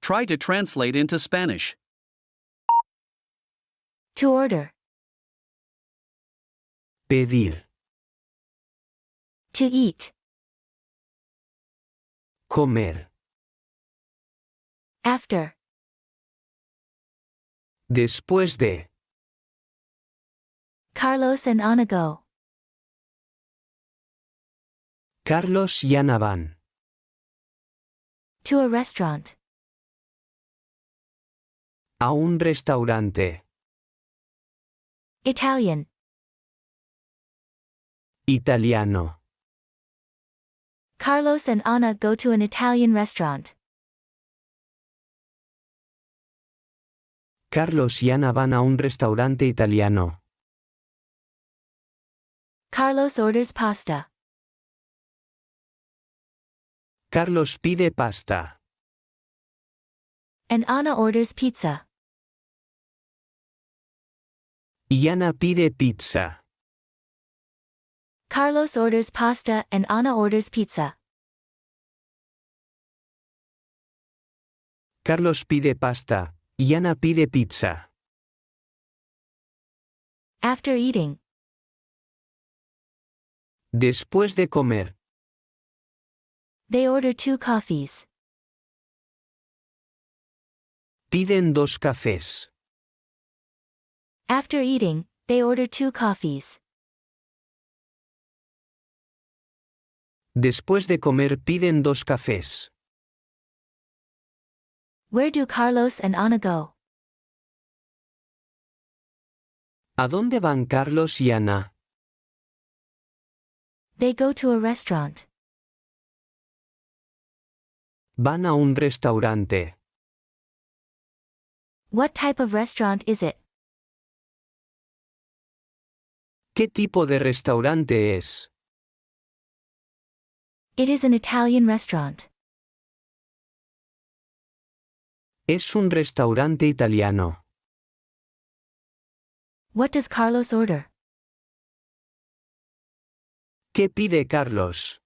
Try to translate into Spanish. To order. Pedir. To eat. Comer. After. Después de. Carlos and Ana go. Carlos y Ana van. To a restaurant. A un restaurante. Italian. Italiano. Carlos and Ana go to an Italian restaurant. Carlos y Ana van a un restaurante italiano. Carlos orders pasta. Carlos pide pasta. And Ana orders pizza. Y Ana pide pizza. Carlos orders pasta and Ana orders pizza. Carlos pide pasta. Y Ana pide pizza. After eating. Después de comer. They order 2 coffees. Piden 2 cafés. After eating, they order 2 coffees. Después de comer piden 2 cafés. Where do Carlos and Ana go? ¿A dónde van Carlos y Ana? They go to a restaurant. Van a un restaurante. What type of restaurant is it? ¿Qué tipo de restaurante es? It is an Italian restaurant. Es un restaurante italiano. What does Carlos order? ¿Qué pide Carlos?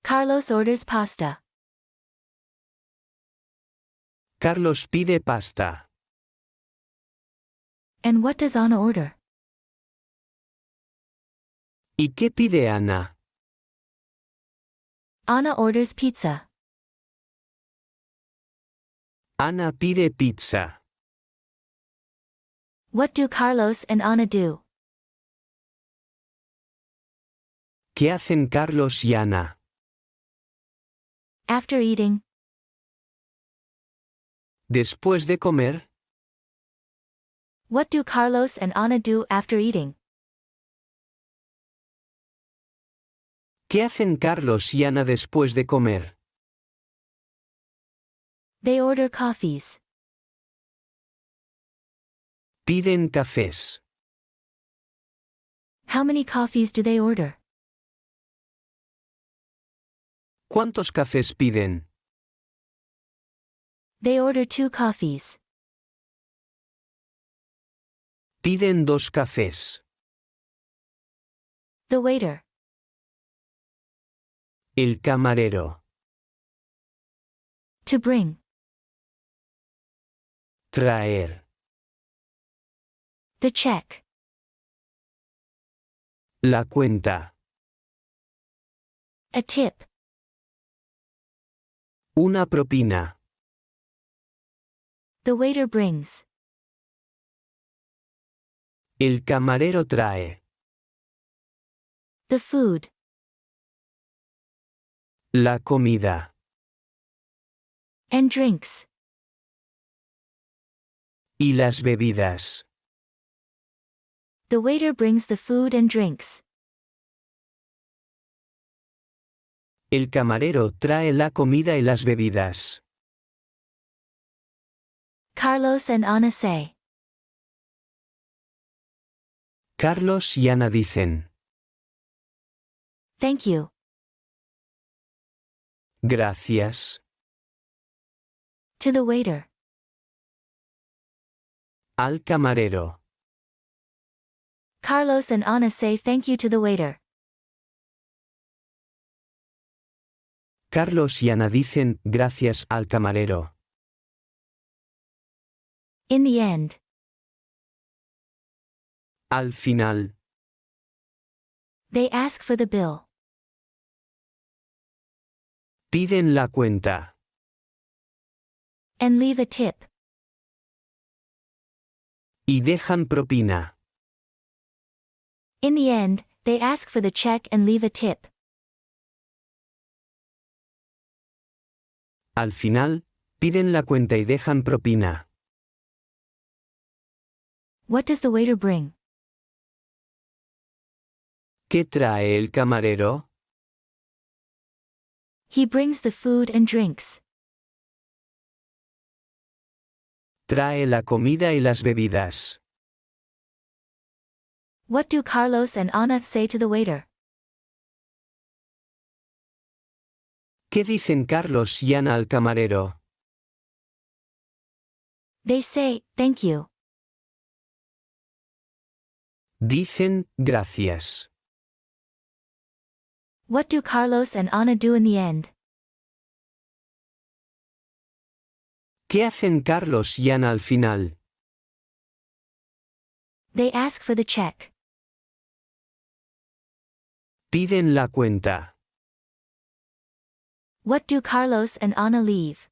Carlos orders pasta. Carlos pide pasta. And what does Ana order? ¿Y qué pide Ana? Ana orders pizza. Ana pide pizza. What do Carlos and Ana do? ¿Qué hacen Carlos y Ana? After eating. Después de comer. What do Carlos and Ana do after eating? ¿Qué hacen Carlos y Ana después de comer? They order coffees. Piden cafés. How many coffees do they order? ¿Cuántos cafés piden? They order 2 coffees. Piden 2 cafés. The waiter. El camarero. To bring. Traer. The check. La cuenta. A tip. Una propina. The waiter brings. El camarero trae. The food. La comida. And drinks. Y las bebidas. The waiter brings the food and drinks. El camarero trae la comida y las bebidas. Carlos and Ana say. Carlos y Ana dicen. Thank you. Gracias. To the waiter. Al camarero. Carlos and Ana say thank you to the waiter. Carlos y Ana dicen gracias al camarero. In the end. Al final. They ask for the bill. Piden la cuenta. And leave a tip. Y dejan propina. In the end, they ask for the check and leave a tip. Al final, piden la cuenta y dejan propina. What does the waiter bring? ¿Qué trae el camarero? He brings the food and drinks. Trae la comida y las bebidas. What do Carlos and Ana say to the waiter? ¿Qué dicen Carlos y Ana al camarero? They say, thank you. Dicen gracias. What do Carlos and Ana do in the end? ¿Qué hacen Carlos y Ana al final? They ask for the check. Piden la cuenta. What do Carlos and Ana leave?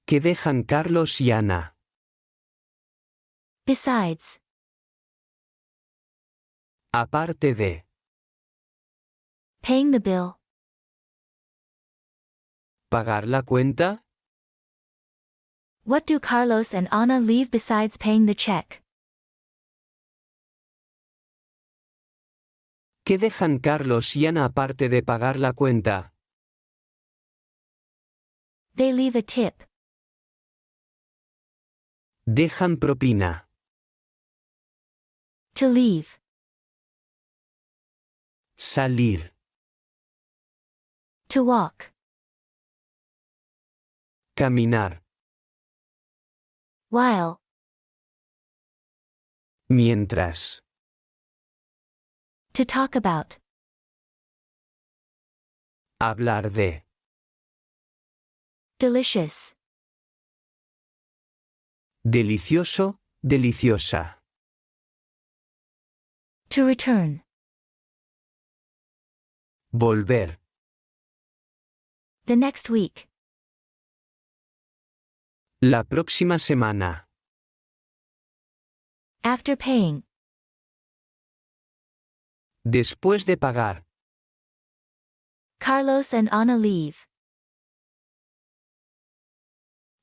¿Qué dejan Carlos y Ana? Besides. Aparte de. Paying the bill. ¿Pagar la cuenta? What do Carlos and Ana leave besides paying the check? ¿Qué dejan Carlos y Ana aparte de pagar la cuenta? They leave a tip. Dejan propina. To leave. Salir. To walk. Caminar. While. Mientras. To talk about. Hablar de. Delicious. Delicioso, deliciosa. To return. Volver. The next week. La próxima semana. After paying. Después de pagar. Carlos and Ana leave.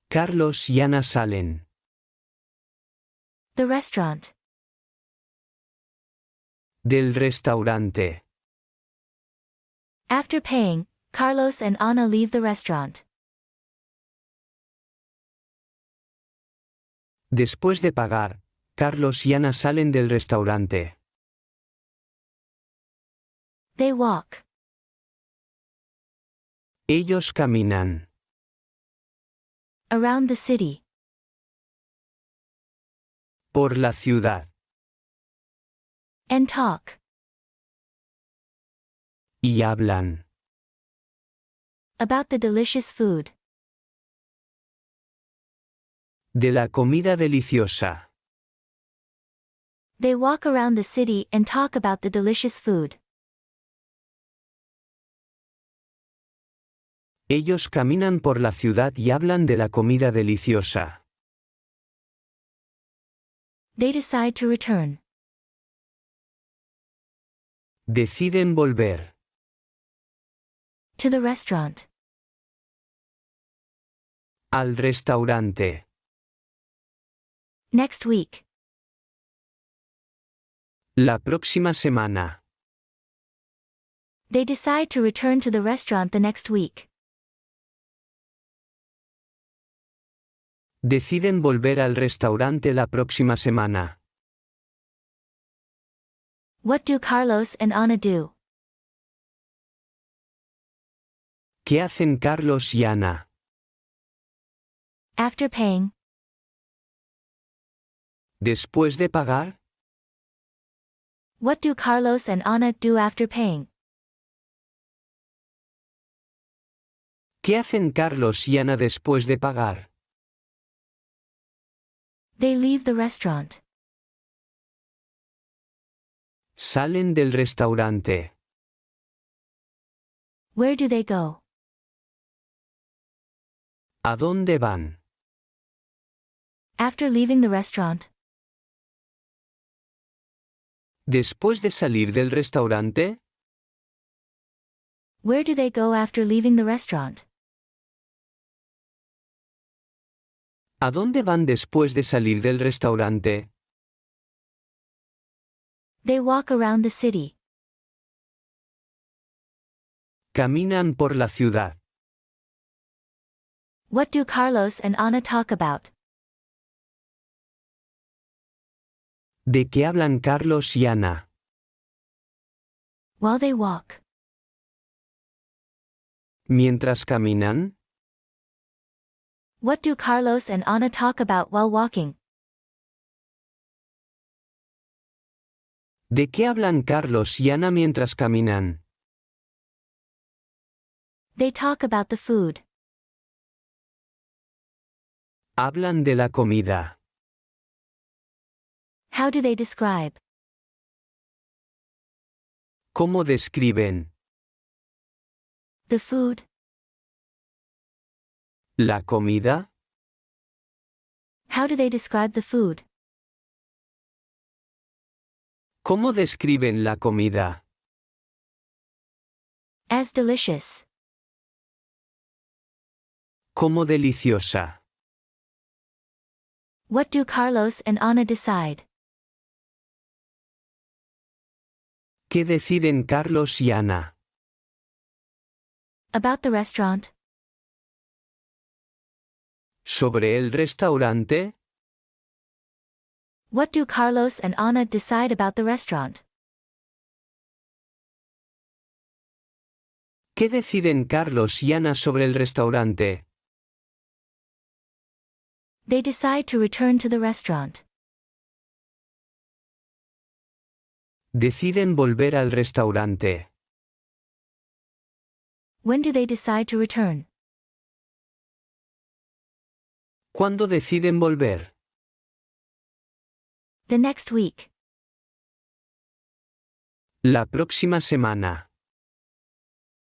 Carlos y Ana salen. The restaurant. Del restaurante. After paying, Carlos and Ana leave the restaurant. Después de pagar, Carlos y Ana salen del restaurante. They walk. Ellos caminan. Around the city. Por la ciudad. And talk. Y hablan. About the delicious food. De la comida deliciosa. They walk around the city and talk about the delicious food. Ellos caminan por la ciudad y hablan de la comida deliciosa. They decide to return. Deciden volver. To the restaurant. Al restaurante. Next week. La próxima semana. They decide to return to the restaurant the next week. Deciden volver al restaurante la próxima semana. What do Carlos and Ana do? ¿Qué hacen Carlos y Ana? After paying. Después de pagar. What do Carlos and Ana do after paying? ¿Qué hacen Carlos y Ana después de pagar? They leave the restaurant. Salen del restaurante. Where do they go? ¿A dónde van? After leaving the restaurant. Después de salir del restaurante, Where do they go after leaving the restaurant? ¿a dónde van después de salir del restaurante? They walk around the city. Caminan por la ciudad. What do Carlos and Ana talk about? ¿De qué hablan Carlos y Ana? While they walk. Mientras caminan, What do Carlos and Ana talk about while walking? ¿de qué hablan Carlos y Ana mientras caminan? They talk about the food. Hablan de la comida. How do they describe? ¿Cómo describen? The food. ¿La comida? How do they describe the food? ¿Cómo describen la comida? As delicious. Como deliciosa. What do Carlos and Ana decide? ¿Qué deciden Carlos y Ana? About the restaurant. ¿Sobre el restaurante? What do Carlos and Ana decide about the restaurant? ¿Qué deciden Carlos y Ana sobre el restaurante? They decide to return to the restaurant. Deciden volver al restaurante. When do they decide to return? ¿Cuándo deciden volver? The next week. La próxima semana.